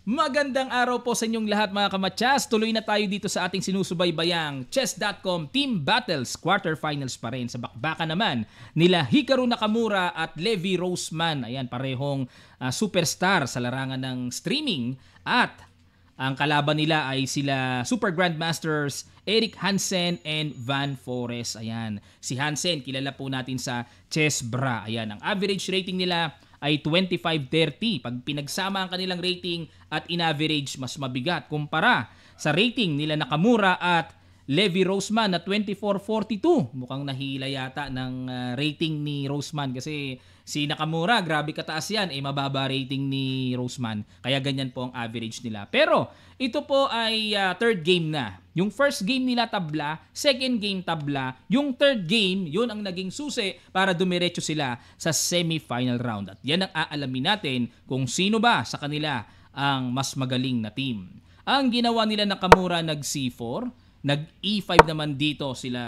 Magandang araw po sa inyong lahat mga kamatyas. Tuloy na tayo dito sa ating sinusubaybayang Chess.com Team Battles Quarterfinals pa rin. Sa bakbakan naman nila Hikaru Nakamura at Levi Roseman. Ayan, parehong superstar sa larangan ng streaming. At ang kalaban nila ay sila Super Grandmasters Erik Hansen and Van Forest. Ayan, si Hansen kilala po natin sa Chessbra. Ayan, ang average rating nila ay 25-30. Pag pinagsama ang kanilang rating at in-average, mas mabigat kumpara sa rating nila Nakamura at Levi Roseman na 24-42. Mukhang nahila yata ng rating ni Roseman kasi si Nakamura, grabe kataas yan, mababa rating ni Roseman. Kaya ganyan po ang average nila. Pero ito po ay third game na. Yung first game nila tabla, second game tabla, yung third game, yun ang naging susi para dumiretso sila sa semi-final round. At yan ang aalamin natin kung sino ba sa kanila ang mas magaling na team. Ang ginawa nila Nakamura nag-C4, nag-E5 naman dito sila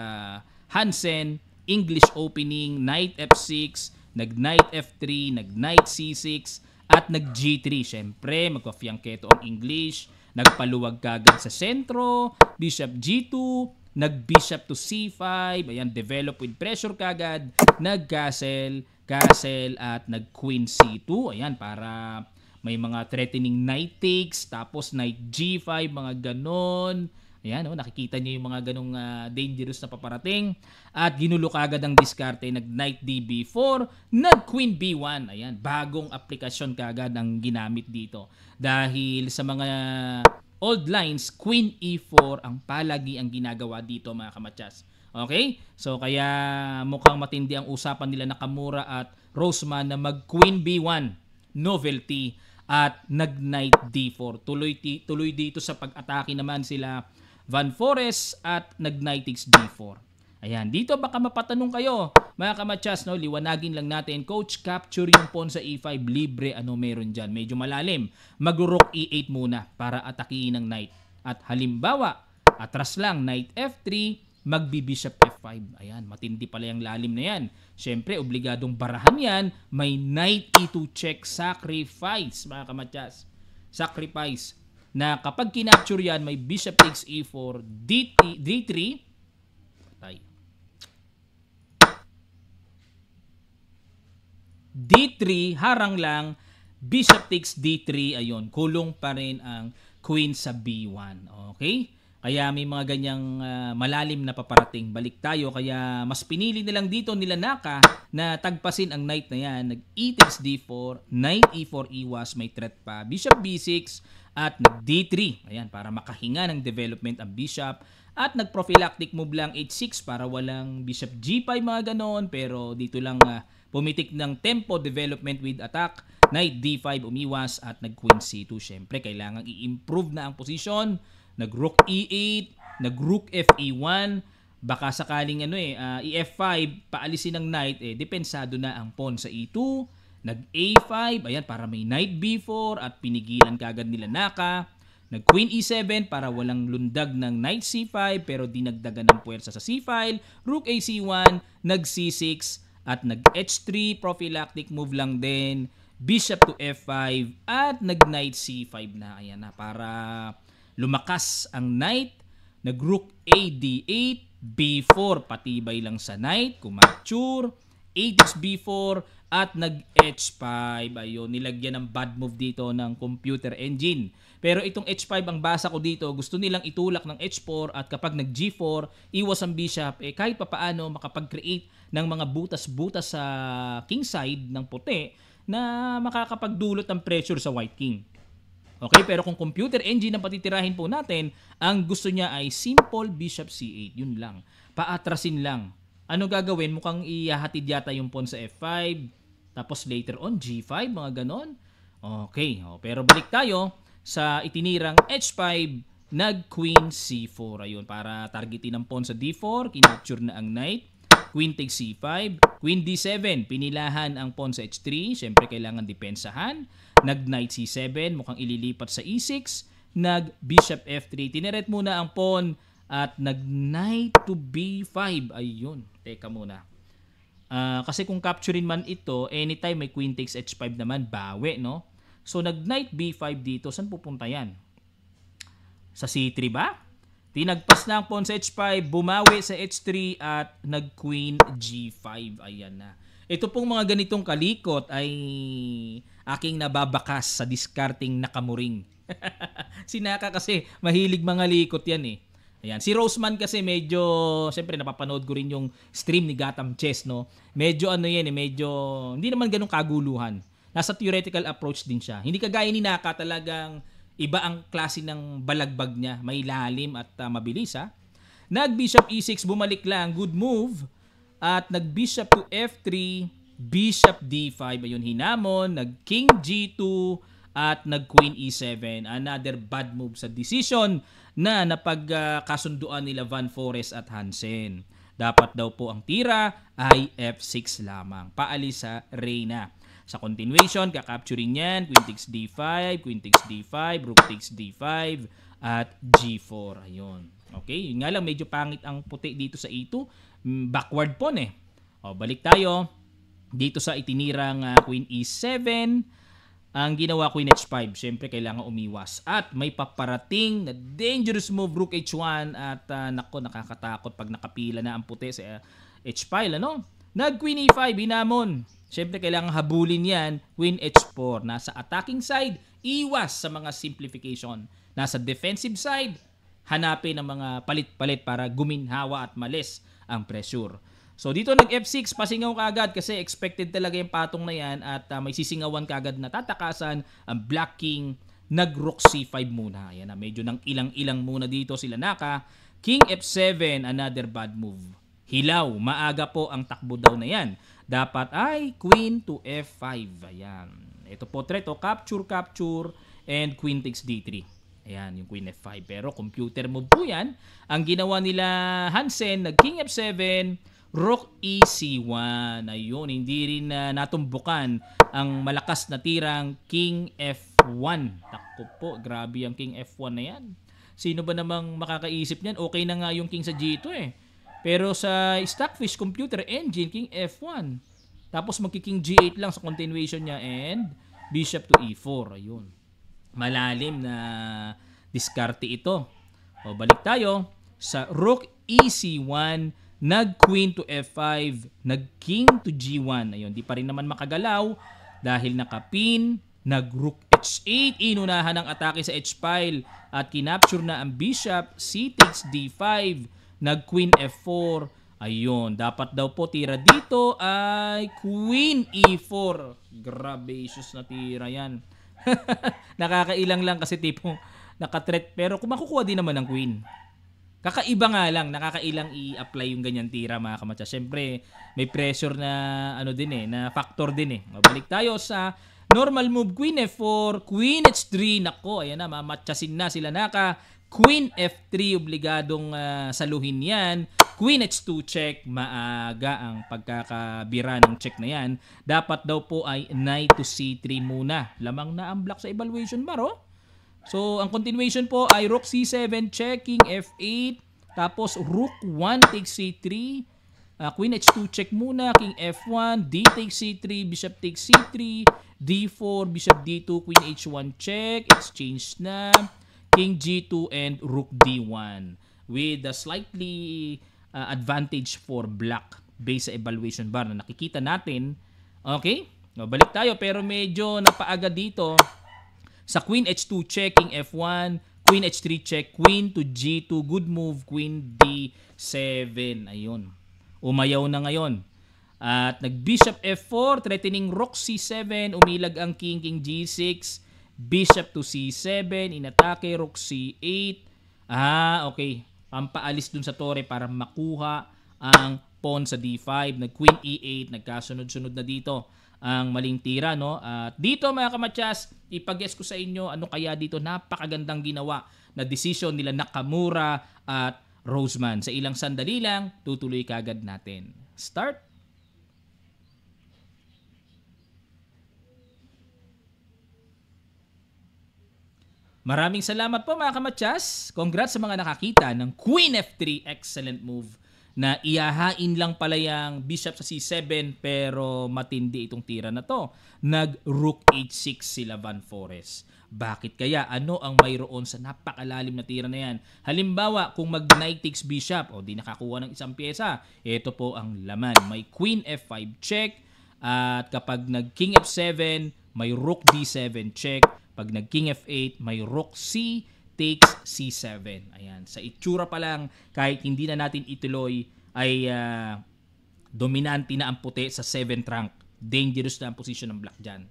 Hansen, English opening, Knight F6, nag-Knight F3, nag-Knight C6, at nag-G3. Siyempre, magpa-fianchetto ang English, nagpaluwag kagad sa sentro, Bishop G2, nag-Bishop to C5, ayan, develop with pressure kagad, nag-Castle, at nag-Queen C2, ayan, para may mga threatening Knight takes, tapos Knight G5, mga ganon. Ayan, nakikita niyo yung mga ganong dangerous na paparating. At ginulo kagad ang diskarte, nag-Knight DB4, nag-Queen B1. Ayan, bagong aplikasyon kagad ang ginamit dito. Dahil sa mga old lines, Queen E4 ang palagi ang ginagawa dito mga kamatyas. Okay? So kaya mukhang matindi ang usapan nila Nakamura at Roseman na mag-Queen B1, novelty, at nag-Knight D4. Tuloy dito sa pag-atake naman sila Van Forest at nag-Knight takes D4. Ayan, dito baka mapatanong kayo, mga kamatyas, no? Liwanagin lang natin, coach, capture yung pawn sa E5, libre, ano meron dyan? Medyo malalim. Mag-rook E8 muna para atakihin ng knight. At halimbawa, atras lang, Knight F3, magbi-bishop F5. Ayan, matindi pala yung lalim na yan. Siyempre, obligadong barahan yan. May Knight E2 check, sacrifice, mga kamatyas. Sacrifice. Na kapag kinapture yan, may Bishop takes E4, D3, patay. D3, harang lang, Bishop takes D3, ayun, kulong pa rin ang Queen sa B1. Okay? Kaya may mga ganyang malalim na paparating. Balik tayo, kaya mas pinili nilang dito nila Naka na tagpasin ang knight na yan. Nag-E takes D4, Knight E4 iwas, may threat pa, Bishop B6, at nag-D3. Ayan, para makahinga ng development ang bishop. At nag-prophylactic move lang H6 para walang Bishop G5 mga ganon. Pero dito lang pumitik ng tempo development with attack. Knight D5 umiwas at nag-Queen C2. Siyempre, kailangan i-improve na ang posisyon. Nag-Rook E8, nag-Rook FE1. Baka sakaling E5, paalisin ng knight, depensado na ang pawn sa E2. Nag-A5, ayan, para may Knight B4 at pinigilan kagad nila Naka. Nag-Queen E7 para walang lundag ng Knight C5 pero dinagdagan ng puwersa sa C5. Rook AC1, nag-C6 at nag-H3, prophylactic move lang din. Bishop to F5 at nag-Knight C5 na. Ayan na, para lumakas ang Knight. Nag-Rook AD8, B4, patibay lang sa Knight, kumature. A6 B4 at nag-H5. Ayun, nilagyan ng bad move dito ng computer engine. Pero itong H5 ang basa ko dito, gusto nilang itulak ng H4 at kapag nag-G4, iwas ang bishop, kahit papaano makapag-create ng mga butas-butas sa king side ng puti na makakapagdulot ng pressure sa white king. Okay, pero kung computer engine ang patitirahin po natin, ang gusto niya ay simple Bishop C8. Yun lang. Paatrasin lang. Ano gagawin? Mukhang ihahatid yata yung pawn sa F5. Tapos later on, G5, mga ganon. Okay, pero balik tayo sa itinirang H5, nag-Queen C4. Ayun, para targetin ang pawn sa D4, kinapture na ang knight. Queen takes C5, Queen D7, pinilahan ang pawn sa H3. Siyempre, kailangan depensahan. Nag-Knight C7, mukhang ililipat sa E6. Nag-Bishop F3, tineret muna ang pawn at nag-Knight to B5. Ayun, teka muna. Kasi kung capturein man ito, anytime may Queen takes H5 naman, bawi, no? So nag-knight B5 dito. Saan pupunta yan? Sa C3 ba? Tinagpas na ang pawn sa H5, bumawi sa H3 at nag-queen G5. Ayan na. Ito pong mga ganitong kalikot ay aking nababakas sa discarding nakamuring. Si Naka kasi mahilig mga likot yan eh. Ayan. Si Roseman kasi medyo, siyempre napapanood ko rin yung stream ni Gotham Chess, no? Medyo ano yan eh, medyo, hindi naman ganun kaguluhan. Nasa theoretical approach din siya. Hindi kagaya ni Naka talagang iba ang klase ng balagbag niya. May lalim at mabilis ha. Nag-bishop e6, bumalik lang. Good move. At nag-bishop to f3, bishop d5. Ayun, hinamon. Nag-king g2 at nag-queen e7. Another bad move sa decision na napagkasunduan nila Van Forest at Hansen. Dapat daw po ang tira ay f6 lamang. Paalis sa reyna. Sa continuation, kakapturing yan, queen takes d5, queen takes d5, rook takes d5, at g4. Ayun. Okay, yun nga lang, medyo pangit ang puti dito sa e2. Backward pawn eh. O, balik tayo dito sa itinirang queen e7. Ang ginawa queen h5, syempre kailangan umiwas. At may paparating na dangerous move, rook h1. At nako, nakakatakot pag nakapila na ang puti sa h-file. Ano? Nag-queen e5, hinamon. Siyempre, kailangan habulin yan. Queen h4. Nasa attacking side, iwas sa mga simplification. Nasa defensive side, hanapin ang mga palit-palit para guminhawa at malis ang pressure. So, dito nag-f6, pasingaw kagad kasi expected talaga yung patong na yan at may sisingawan kagad na tatakasan ang Black King. Nag-rook c5 muna. Ayan na, medyo nang ilang-ilang muna dito sila Naka. King f7, another bad move. Hilaw, maaga po ang takbo daw na yan. Dapat ay queen to f5. Ayan. Ito po threat, capture, capture, and queen takes d3. Ayan, yung queen f5. Pero computer move po yan. Ang ginawa nila Hansen, nag king f7, rook ec1. Ayun, hindi rin natumbukan ang malakas na tirang king f1. Takpo po, grabe ang king f1 na yan. Sino ba namang makakaisip niyan? Okay na nga yung king sa g2 eh. Pero sa Stockfish Computer Engine, king f1. Tapos magki-king g8 lang sa continuation niya and bishop to e4. Ayun. Malalim na diskarte ito. O, balik tayo sa rook ec1, nag-queen to f5, nag-king to g1. Ayun, di pa rin naman makagalaw dahil nakapin, nag-rook h8, inunahan ang atake sa h-file at kinapture na ang bishop, c takes d5, nag-queen f4. Ayun, dapat daw po tira dito ay queen e4. Grabacious na tira yan. Nakakailang lang kasi tipong nakatreat. Pero kung makukuha din naman ng queen. Kakaiba nga lang, nakakailang i-apply yung ganyan tira mga kamatsa. Siyempre, may pressure na ano din eh, na factor din eh. Mabalik tayo sa normal move, queen f4, queen h3. Nako, ayan na, mamatsasin na sila Naka. Queen f3, obligadong saluhin yan. Queen h2 check, maaga ang pagkakabira ng check na yan. Dapat daw po ay knight to c3 muna. Lamang na ang black sa evaluation bar, oh. So, ang continuation po ay rook c7, check, king f8, tapos rook 1 takes c3, queen h2 check muna, king f1, d takes c3, bishop takes c3, d4, bishop d2, queen h1 check, exchange na, king g2 and rook d1 with a slightly advantage for black based sa evaluation bar na nakikita natin. Okay? Balik tayo pero medyo napaaga dito sa queen h2 check, king f1, queen h3 check, queen to g2, good move, queen d7. Ayun. Umayaw na ngayon. At nag-bishop f4, threatening rook c7, umilag ang king, king g6, bishop to c7, inatake, rook c8. Okay. Pampaalis dun sa torre para makuha ang pawn sa d5. Nag-queen e8, nagkasunod-sunod na dito ang maling tira, no? At dito mga kamatsas, ipag-guess ko sa inyo ano kaya dito napakagandang ginawa na decision nila Nakamura at Roseman. Sa ilang sandali lang, tutuloy kagad natin. Start! Maraming salamat po mga kamatsas. Congrats sa mga nakakita ng Queen F3. Excellent move na iyahain lang pala yung bishop sa c7 pero matindi itong tira na to. Nag-rook h6 sila Van Forest. Bakit kaya? Ano ang mayroon sa napakalalim na tira na yan? Halimbawa, kung mag-knight takes bishop, o di nakakuha ng isang pyesa, ito po ang laman. May queen f5 check, at kapag nag-king f7, may rook d7 check. Pag nag-king f8, may rook c takes c7. Ayan. Sa itsura pa lang, kahit hindi na natin ituloy, ay dominante na ang puti sa 7th rank. Dangerous na ang position ng black dyan.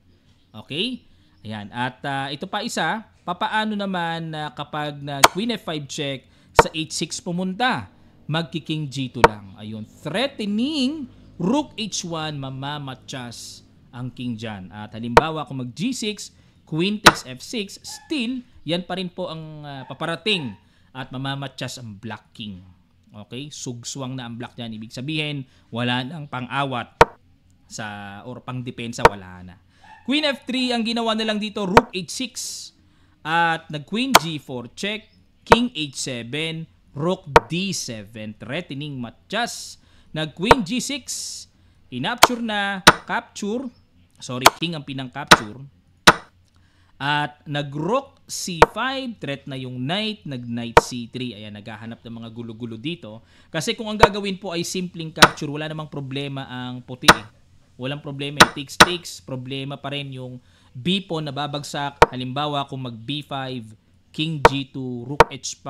Okay? Ayan. At ito pa isa, papaano naman kapag nag-queen f5 check, sa h6 pumunta, magki-king g2 lang. Ayun. Threatening rook h1, mamamatchas ang king dyan. At halimbawa, kung mag-g6, queen takes f6, still, yan pa rin po ang paparating at mamamatchas ang black king. Okay? Sugswang na ang black dyan. Ibig sabihin, wala nang pang-awat or pang-depensa, wala na. Queen f3, ang ginawa na lang dito, rook h6 at nag-queen g4 check, king h7, rook d7, threatening matchas. Nag-queen g6, inapture na, king ang pinang-capture. At nag-rook c5, threat na yung knight, nag-knight c3. Ayan, naghahanap ng mga gulo-gulo dito. Kasi kung ang gagawin po ay simpleng capture, wala namang problema ang puti. Walang problema. Takes, problema pa rin yung b pawn na babagsak. Halimbawa, kung mag-b5, king g2, rook h5,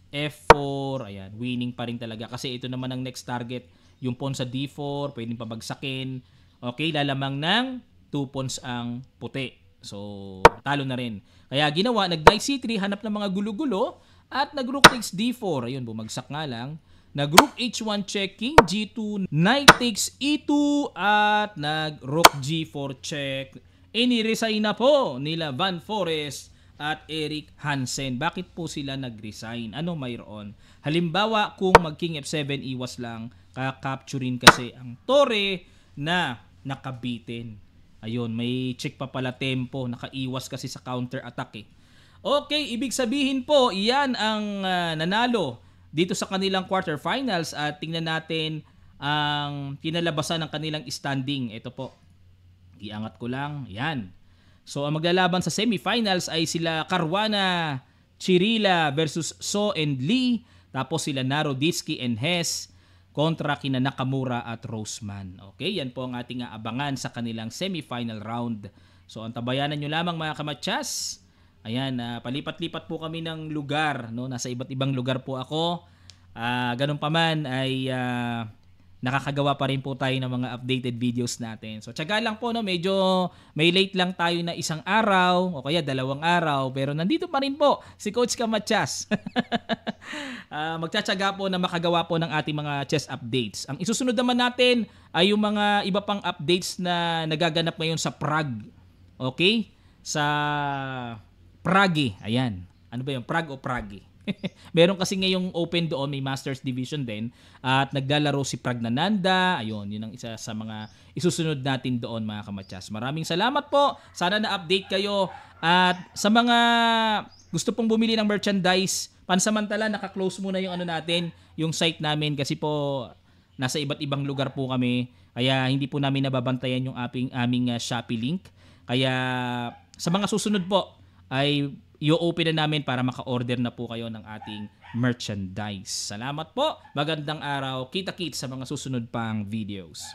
f4. Ayan, winning pa rin talaga. Kasi ito naman ang next target. Yung pawn sa d4, pwedeng pabagsakin. Okay, lalamang ng 2 pawns ang puti. So, talo na rin. Kaya ginawa, nag-knight c3, hanap ng mga gulo-gulo, at nag-rook takes d4. Ayun, bumagsak nga lang. Nag-rook h1 check, king g2, knight takes e2, at nag-rook g4 check. Iniresign na po nila Van Forest at Eric Hansen. Bakit po sila nag-resign? Ano mayroon? Halimbawa, kung mag-king f7, iwas lang, kakapturin kasi ang tore na nakabitin. Ayun, may check pa pala tempo. Nakaiwas kasi sa counter-attack eh. Okay, ibig sabihin po, iyan ang nanalo dito sa kanilang quarterfinals. At tingnan natin ang kinalabasan ng kanilang standing. Ito po. Iangat ko lang. Yan. So, ang maglalaban sa semifinals ay sila Caruana Chirila versus So and Lee. Tapos sila Naroditsky and Hess kontra kina Nakamura at Roseman. Okay, yan po ang ating aabangan sa kanilang semifinal round. So, antabayanan nyo lamang mga kamatsas. Ayan, palipat-lipat po kami ng lugar. No? Nasa iba't ibang lugar po ako. Ganun pa man ay nakakagawa pa rin po tayo ng mga updated videos natin. So, tiyaga lang po, no? Medyo may late lang tayo na isang araw o kaya 2 araw. Pero nandito pa rin po si Coach Kamatsas. Magtsatsaga po na makagawa po ng ating mga chess updates. Ang isusunod naman natin ay yung mga iba pang updates na nagaganap ngayon sa Prague. Okay? Sa Prague. Ayan. Ano ba yung Prague o Prague? Meron kasi ngayong open doon, may Masters Division din. At naglalaro si Pragnananda. Ayun, yun ang isa sa mga isusunod natin doon mga kamatsas. Maraming salamat po. Sana na-update kayo. At sa mga gusto pong bumili ng merchandise, pansamantala naka-close muna yung natin, yung site namin kasi po nasa iba't ibang lugar po kami. Kaya hindi po namin nababantayan yung aming Shopee link. Kaya sa mga susunod po ay i-open na namin para maka-order na po kayo ng ating merchandise. Salamat po. Magandang araw. Kita-kits sa mga susunod pang videos.